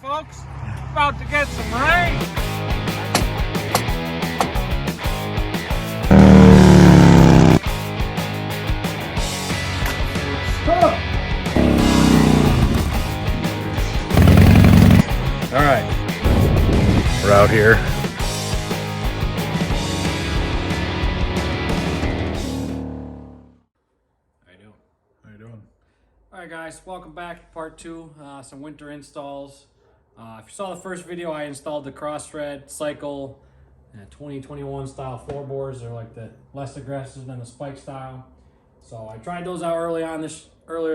folks. About to get some rain. All right, we're out here. How you doing? All right, guys, welcome back to part two. Some winter installs. If you saw the first video, I installed the Crossthread Cycle 2021 style floorboards. They're like the less aggressive than the spike style. So I tried those out earlier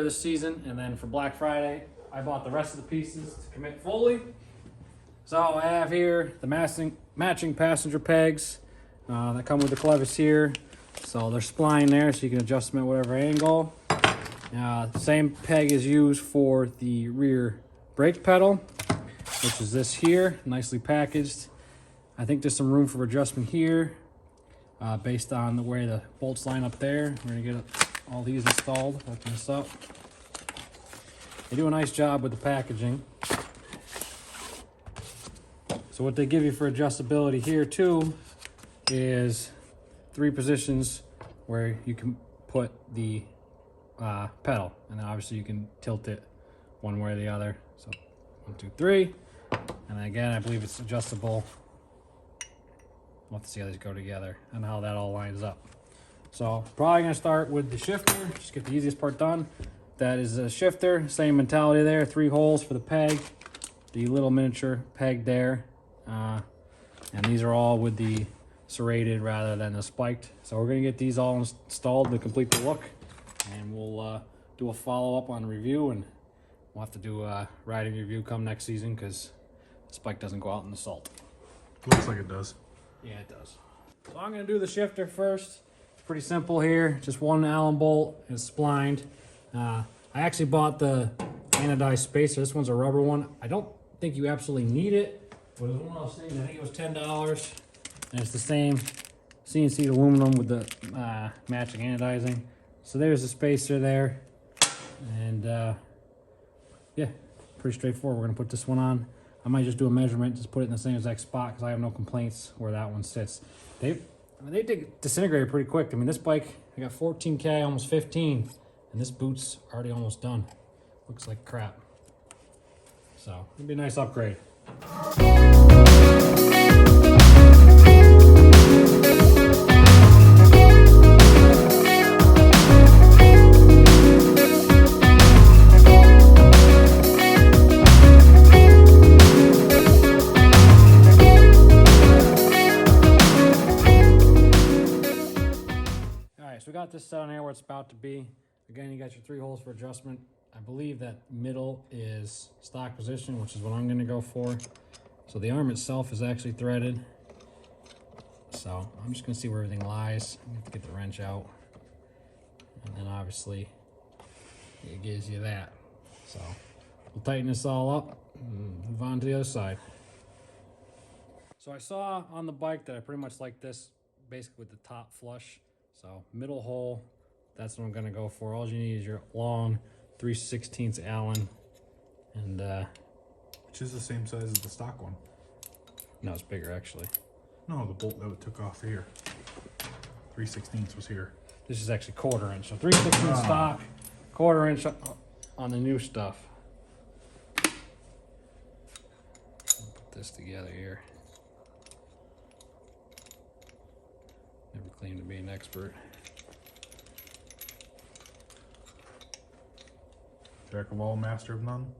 this season, and then for Black Friday, I bought the rest of the pieces to commit fully. So I have here the matching passenger pegs that come with the clevis here. So they're spline there, so you can adjust them at whatever angle. The same peg is used for the rear brake pedal, which is this here, nicely packaged. I think there's some room for adjustment here based on the way the bolts line up there. We're gonna get all these installed, open this up. They do a nice job with the packaging. So what they give you for adjustability here too is 3 positions where you can put the pedal, and then obviously you can tilt it one way or the other. So 1, 2, 3, and then again I believe it's adjustable. We'll have to see how these go together and how that all lines up. So probably gonna start with the shifter, just get the easiest part done. That is a shifter, same mentality there, 3 holes for the peg, the little miniature peg there, and these are all with the serrated rather than the spiked. So we're gonna get these all installed to complete the look, and we'll do a follow-up on review, and we'll have to do a riding review come next season because the spike doesn't go out in the salt. Looks like it does. Yeah, it does. So I'm gonna do the shifter first. It's pretty simple here, just 1 Allen bolt and splined. I actually bought the anodized spacer. This one's a rubber one. I don't think you absolutely need it, but it was one of those things, I think it was $10, and it's the same CNC aluminum with the matching anodizing. So there's the spacer there, and yeah, pretty straightforward. We're gonna put this one on. I might just do a measurement, just put it in the same exact spot because I have no complaints where that one sits. They disintegrated pretty quick. I mean, this bike, I got 14K, almost 15, and this boot's already almost done. Looks like crap. So it'd be a nice upgrade. So we got this set on here where it's about to be. Again, you got your 3 holes for adjustment. I believe that middle is stock position, which is what I'm gonna go for. So the arm itself is actually threaded. So I'm just gonna see where everything lies. I have to get the wrench out. And then obviously it gives you that. So we'll tighten this all up and move on to the other side. So I saw on the bike that I pretty much like this basically with the top flush. So middle hole, that's what I'm gonna go for. All you need is your long 3/16 Allen, and which is the same size as the stock one. No, it's bigger actually. No, the bolt that we took off here. 3/16 was here. This is actually 1/4 inch. So 3/16 stock, 1/4 inch on the new stuff. Put this together here. Never claimed to be an expert. Jack of all, master of none.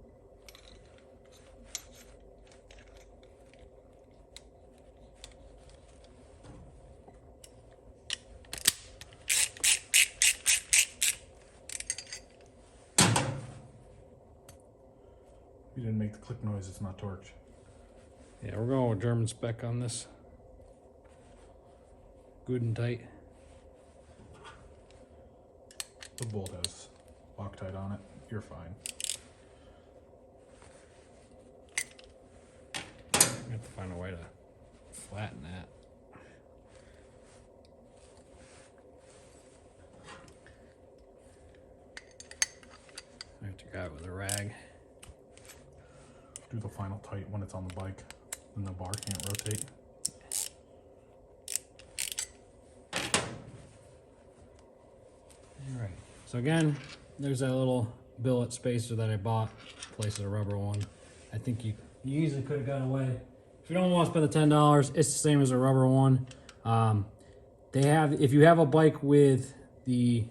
You didn't make the click noise, it's not torqued. Yeah, we're going with German spec on this. Good and tight. The bolt has Loctite on it. You're fine. I have to find a way to flatten that. I have to grab it with a rag. Do the final tight when it's on the bike, and the bar can't rotate. All right. So again, there's that little billet spacer that I bought, places a rubber one. I think you easily could have got away. If you don't want to spend the $10, it's the same as a rubber one. They have, if you have a bike with the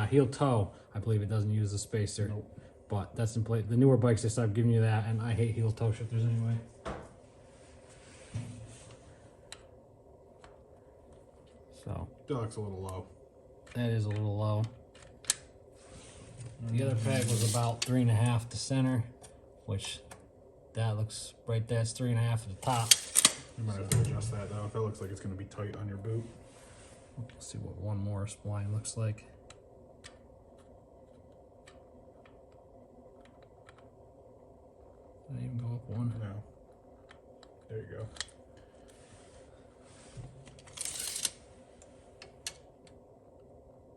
heel toe, I believe it doesn't use the spacer. Nope. But that's in place. The newer bikes, they start giving you that, and I hate heel toe shifters anyway. So That looks a little low. that is a little low. The other peg was about 3.5 to center, which that looks right there. It's 3.5 at the top. You might have to adjust that though. That looks like it's going to be tight on your boot. Let's see what one more spline looks like. Did I even go up one? No. There you go.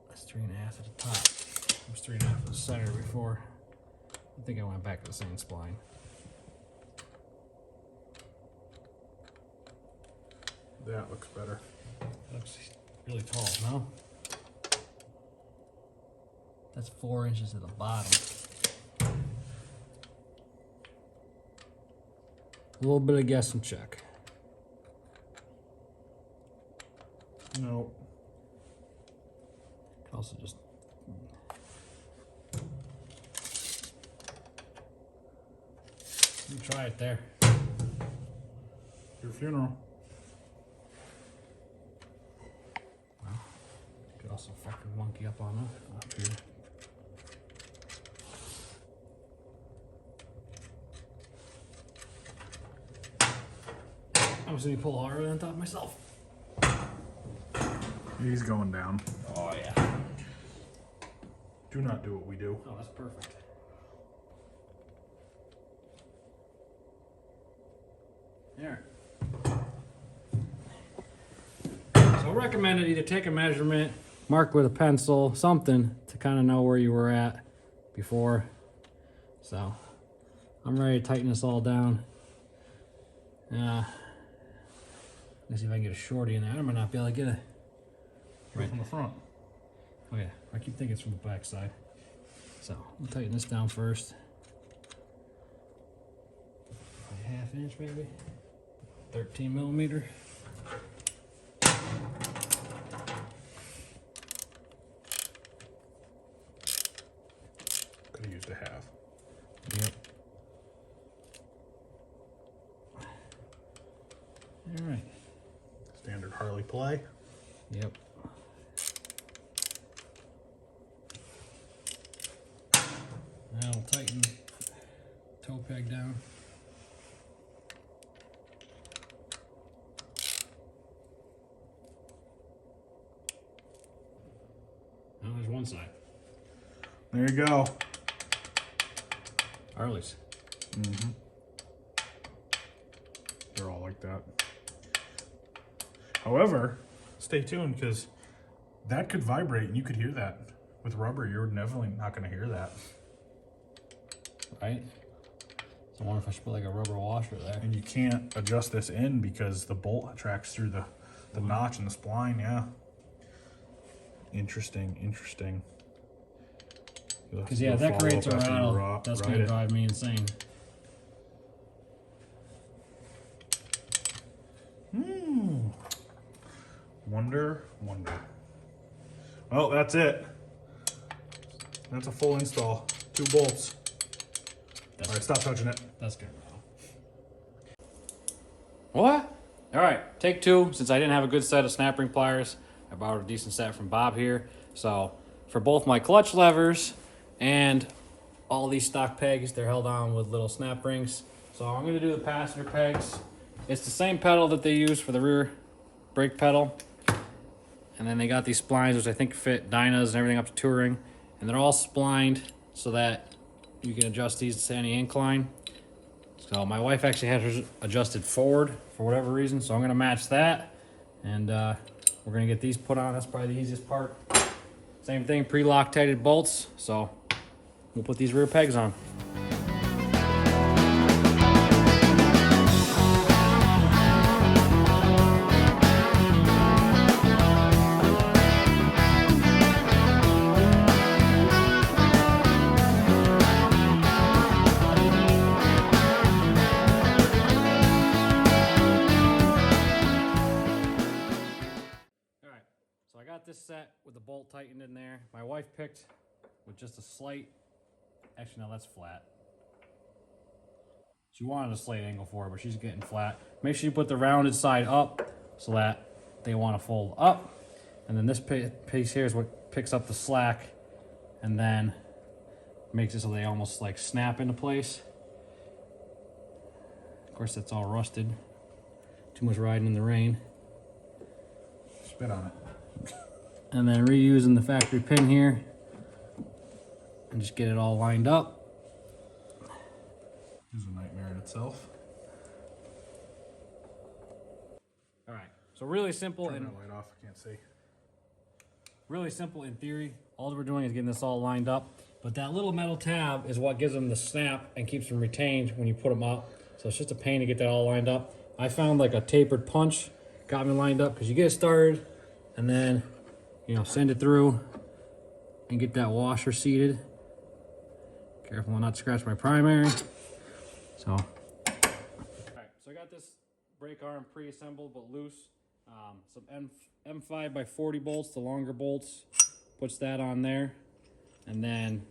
That's 3.5 at the top. It was 3.5 at the center before. I think I went back to the same spline. That looks better. That looks really tall, no? That's 4 inches at the bottom. A little bit of guess and check. No. Could also just you try it there. Your funeral. Could also fucking monkey up on up here. I'm just gonna pull harder than I thought myself. He's going down. Oh yeah. Do not do what we do. Oh, that's perfect. There. So recommended either take a measurement, mark with a pencil, something to kind of know where you were at before. So I'm ready to tighten this all down. Let's see if I can get a shorty in there. I might not be able to get it. Right from the front. Oh yeah, I keep thinking it's from the back side. So I'll tighten this down first. Probably 1/2 inch maybe. 13 millimeter. Could have used a half. Yep. All right. Standard Harley play. Yep. Now I'll tighten toe peg down. Now there's one side. There you go. Harley's. Mm-hmm. They're all like that. However, stay tuned because that could vibrate and you could hear that. With rubber, you're definitely not going to hear that. Right? So I wonder if I should put like a rubber washer there. And you can't adjust this in because the bolt tracks through the notch in the spline, yeah. Interesting, interesting. Because yeah, that creates a rattle. That's going to drive me insane. Wonder. Well, that's it. That's a full install. 2 bolts. All right, stop touching it. That's good. What? All right, take 2. Since I didn't have a good set of snap ring pliers, I borrowed a decent set from Bob here. So for both my clutch levers and all these stock pegs, they're held on with little snap rings. So I'm gonna do the passenger pegs. It's the same pedal that they use for the rear brake pedal. And then they got these splines, which I think fit Dynas and everything up to touring. And they're all splined so that you can adjust these to any incline. So my wife actually had hers adjusted forward for whatever reason, so I'm gonna match that. And we're gonna get these put on. That's probably the easiest part. Same thing, pre-Loctited bolts. So we'll put these rear pegs on. this set with the bolt tightened in there. My wife picked with just a slight, actually no, that's flat. She wanted a slight angle for it, but she's getting flat. Make sure you put the rounded side up so that they want to fold up. And then this piece here is what picks up the slack and then makes it so they almost like snap into place. Of course, that's all rusted. Too much riding in the rain. Spit on it. And then reusing the factory pin here and just get it all lined up. This is a nightmare in itself. All right, so really simple Turn and that light off, I can't see. really simple in theory. All we're doing is getting this all lined up. But that little metal tab is what gives them the snap and keeps them retained when you put them up. So it's just a pain to get that all lined up. I found like a tapered punch got me lined up because you get it started and then, you know, send it through and get that washer seated. Careful not to scratch my primary. So, all right, so I got this brake arm pre-assembled but loose. Some M5 by 40 bolts, the longer bolts, puts that on there. And then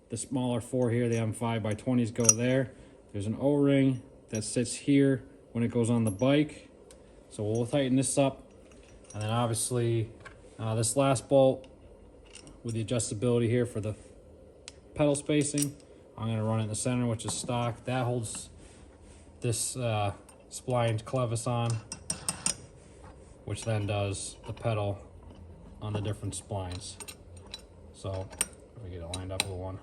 the smaller 4 here, the M5 by 20s go there. There's an O-ring that sits here when it goes on the bike. So we'll tighten this up. And then obviously this last bolt with the adjustability here for the pedal spacing, I'm gonna run it in the center, which is stock. That holds this splined clevis on, which then does the pedal on the different splines. So if we get it lined up with one,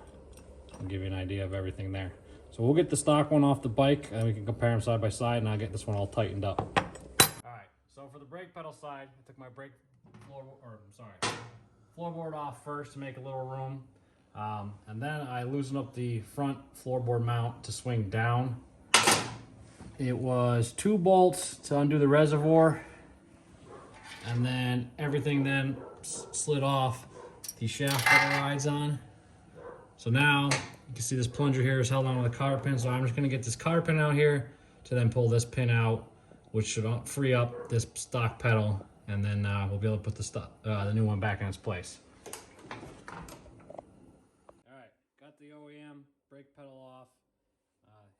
I'll give you an idea of everything there. So we'll get the stock one off the bike and we can compare them side by side, and I'll get this one all tightened up. All right, so for the brake pedal side, I took my floorboard off first to make a little room. And then I loosened up the front floorboard mount to swing down. It was 2 bolts to undo the reservoir, and then everything then slid off the shaft that it rides on. So now you can see this plunger here is held on with a cotter pin, so I'm just going to get this cotter pin out here to then pull this pin out, which should free up this stock pedal, and then we'll be able to put the new one back in its place. Alright, got the OEM brake pedal off.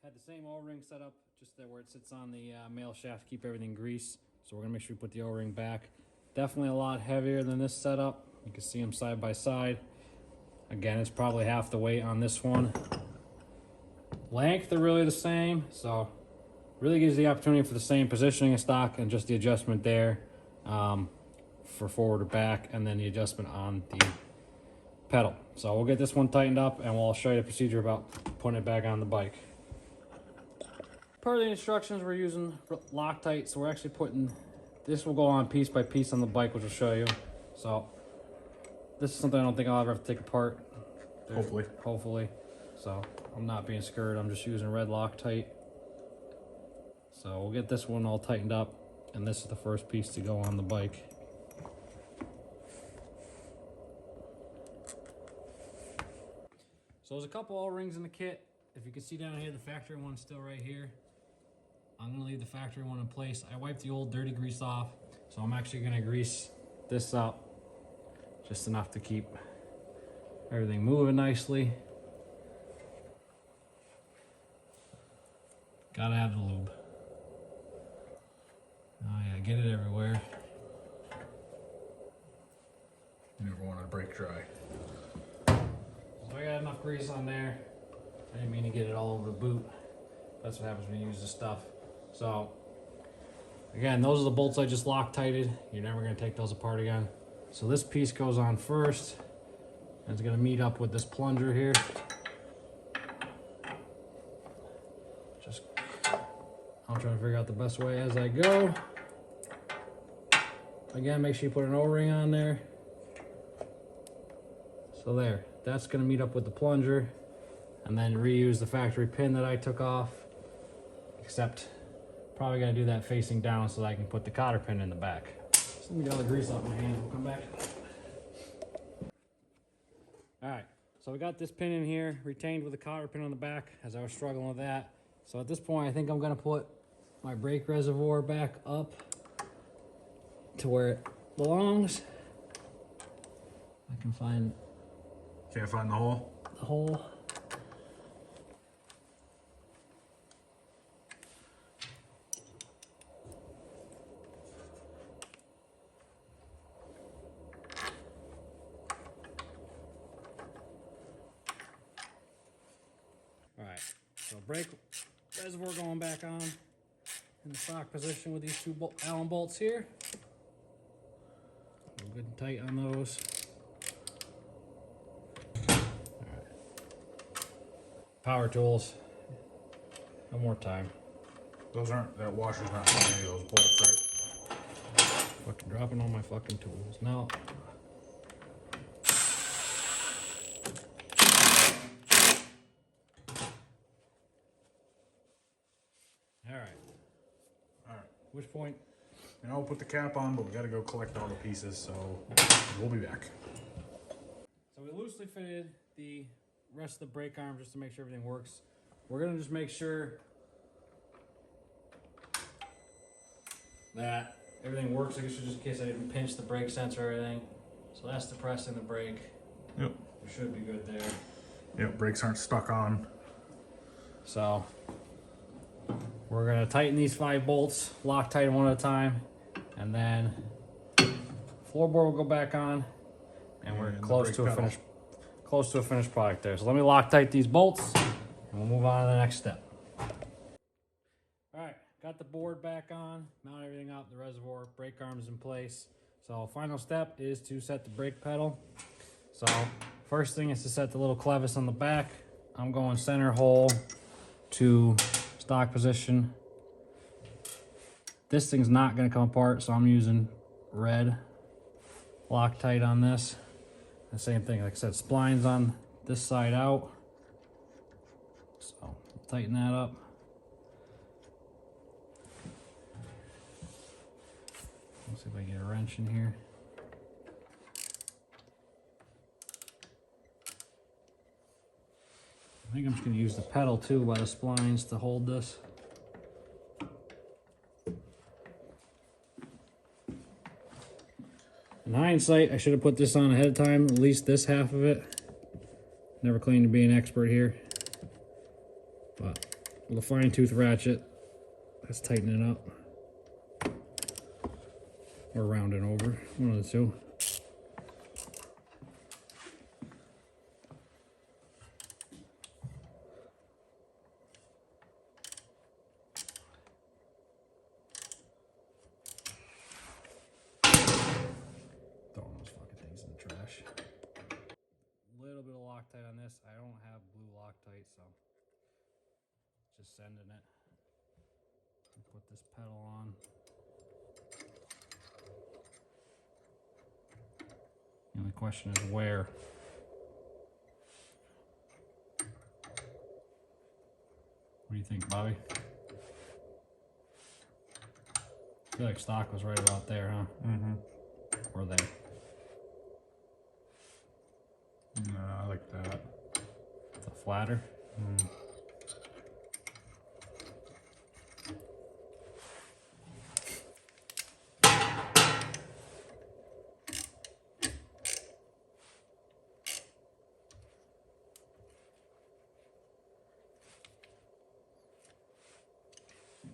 Had the same O-ring set up just there where it sits on the male shaft to keep everything greased. So we're going to make sure we put the O-ring back. Definitely a lot heavier than this setup. You can see them side by side. Again, it's probably half the weight on this one. Length, they're really the same, so really gives the opportunity for the same positioning of stock and just the adjustment there for forward or back, and then the adjustment on the pedal. So we'll get this one tightened up and we'll show you the procedure about putting it back on the bike. Per the instructions, we're using Loctite, so we're actually putting, this will go on piece by piece on the bike, which will show you. So this is something I don't think I'll ever have to take apart. Hopefully. So I'm not being scared, I'm just using red Loctite. So we'll get this one all tightened up, and this is the first piece to go on the bike. So there's a couple O-rings in the kit. If you can see down here, the factory one's still right here. I'm gonna leave the factory one in place. I wiped the old dirty grease off, so I'm actually gonna grease this up just enough to keep everything moving nicely. Gotta have the lube. Oh yeah, get it everywhere. You never want to brake dry. So I got enough grease on there. I didn't mean to get it all over the boot. That's what happens when you use this stuff. So, again, those are the bolts I just Loctited. You're never going to take those apart again. So this piece goes on first. And it's going to meet up with this plunger here. Just, I'm trying to figure out the best way as I go. Again, make sure you put an O-ring on there. So there, that's going to meet up with the plunger. And then reuse the factory pin that I took off. Except, probably gonna do that facing down so that I can put the cotter pin in the back. So let me get all the grease off my hands, we'll come back. Alright, so we got this pin in here, retained with a cotter pin on the back, as I was struggling with that. So at this point, I think I'm gonna put my brake reservoir back up to where it belongs. I can find Can't find the hole? the hole. Alright, so brake reservoir going back on in the stock position with these two Allen bolts here. We're good and tight on those. Alright. Power tools. One more time. Those aren't, that washer's not on any of those bolts, right? Fucking dropping all my fucking tools. No. Alright, which point? And I'll put the cap on, but we gotta go collect all the pieces, so we'll be back. So we loosely fitted the rest of the brake arm just to make sure everything works. We're gonna just make sure that everything works, I guess just in case I didn't pinch the brake sensor or anything. So that's depressing the brake. Yep. We should be good there. Yep, brakes aren't stuck on. So we're gonna tighten these 5 bolts, Loctite one at a time, and then floorboard will go back on, and we're close to a finished product there. So let me Loctite these bolts, and we'll move on to the next step. All right, got the board back on, mount everything up, the reservoir, brake arms in place. So final step is to set the brake pedal. So first thing is to set the little clevis on the back. I'm going center hole to stock position. This thing's not going to come apart, so I'm using red Loctite on this. The same thing, like I said, splines on this side out. So tighten that up. Let's see if I get a wrench in here. I think I'm just going to use the pedal too by the splines to hold this. In hindsight, I should have put this on ahead of time, at least this half of it. Never claimed to be an expert here. But with a fine tooth ratchet, let's tighten it up. Or round it over, one of the two. Throwing those fucking things in the trash. A little bit of Loctite on this. I don't have blue Loctite, so just sending it. Put this pedal on. The only question is where. What do you think, Bobby? I feel like stock was right about there, huh? Mm-hmm. Or they? No, I like that. It's a flatter. Mm.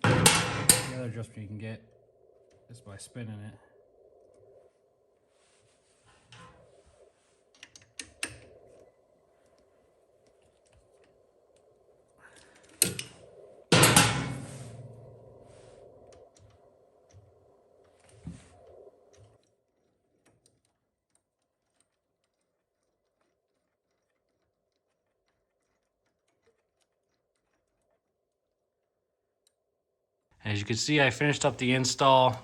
The other adjustment you can get is by spinning it. As you can see, I finished up the install.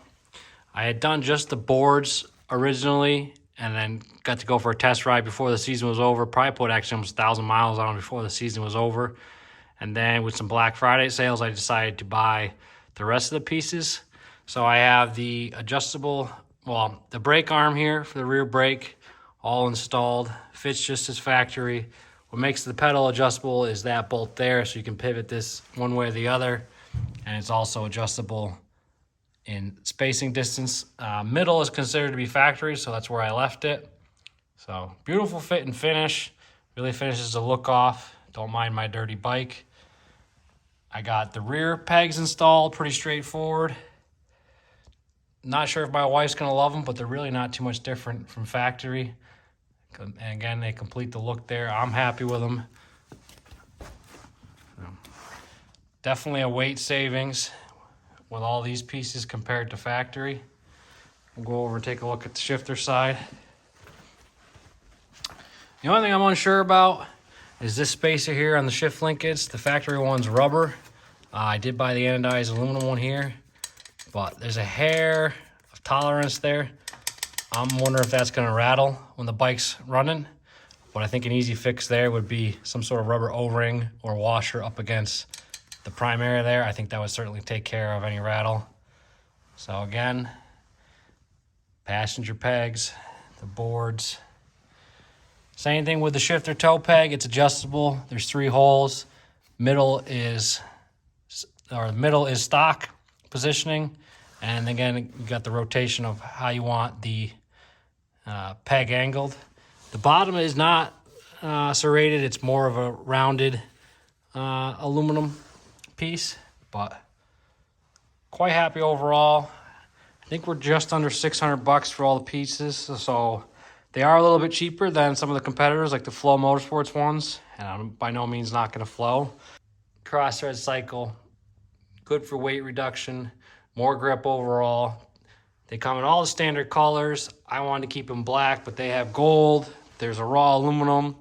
I had done just the boards originally and then got to go for a test ride before the season was over. Probably put actually almost 1,000 miles on before the season was over. And then with some Black Friday sales, I decided to buy the rest of the pieces. So I have the adjustable, well, the brake arm here for the rear brake, all installed. Fits just as factory. What makes the pedal adjustable is that bolt there, so you can pivot this one way or the other. And it's also adjustable in spacing distance. Middle is considered to be factory, so that's where I left it. So beautiful fit and finish. Really finishes the look off. Don't mind my dirty bike. I got the rear pegs installed, pretty straightforward. Not sure if my wife's gonna love them, but they're really not too much different from factory. And again, they complete the look there. I'm happy with them. Definitely a weight savings with all these pieces compared to factory. We'll go over and take a look at the shifter side. The only thing I'm unsure about is this spacer here on the shift linkage. The factory one's rubber. I did buy the anodized aluminum one here, but there's a hair of tolerance there. I'm wondering if that's gonna rattle when the bike's running, but I think an easy fix there would be some sort of rubber O-ring or washer up against the primary there. I think that would certainly take care of any rattle. So again, passenger pegs, the boards. Same thing with the shifter toe peg. It's adjustable. There's 3 holes. Middle is stock positioning. And again, you got the rotation of how you want the peg angled. The bottom is not serrated. It's more of a rounded aluminum piece, but quite happy overall. I think we're just under $600 for all the pieces. So they are a little bit cheaper than some of the competitors like the Flow MotorSports ones, and I'm by no means not going to Flow. Crossthread Cycle, good for weight reduction, more grip overall. They come in all the standard colors. I wanted to keep them black, but they have gold. There's a raw aluminum.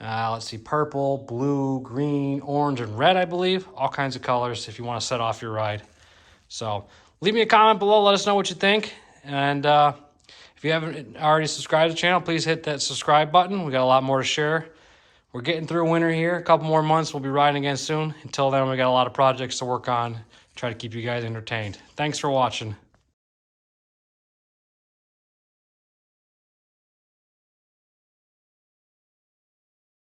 Let's see, purple, blue, green, orange, and red, I believe. All kinds of colors if you want to set off your ride. So leave me a comment below. Let us know what you think. And if you haven't already subscribed to the channel, please hit that subscribe button. We got a lot more to share. We're getting through winter here. A couple more months. We'll be riding again soon. Until then, we got a lot of projects to work on. Try to keep you guys entertained. Thanks for watching.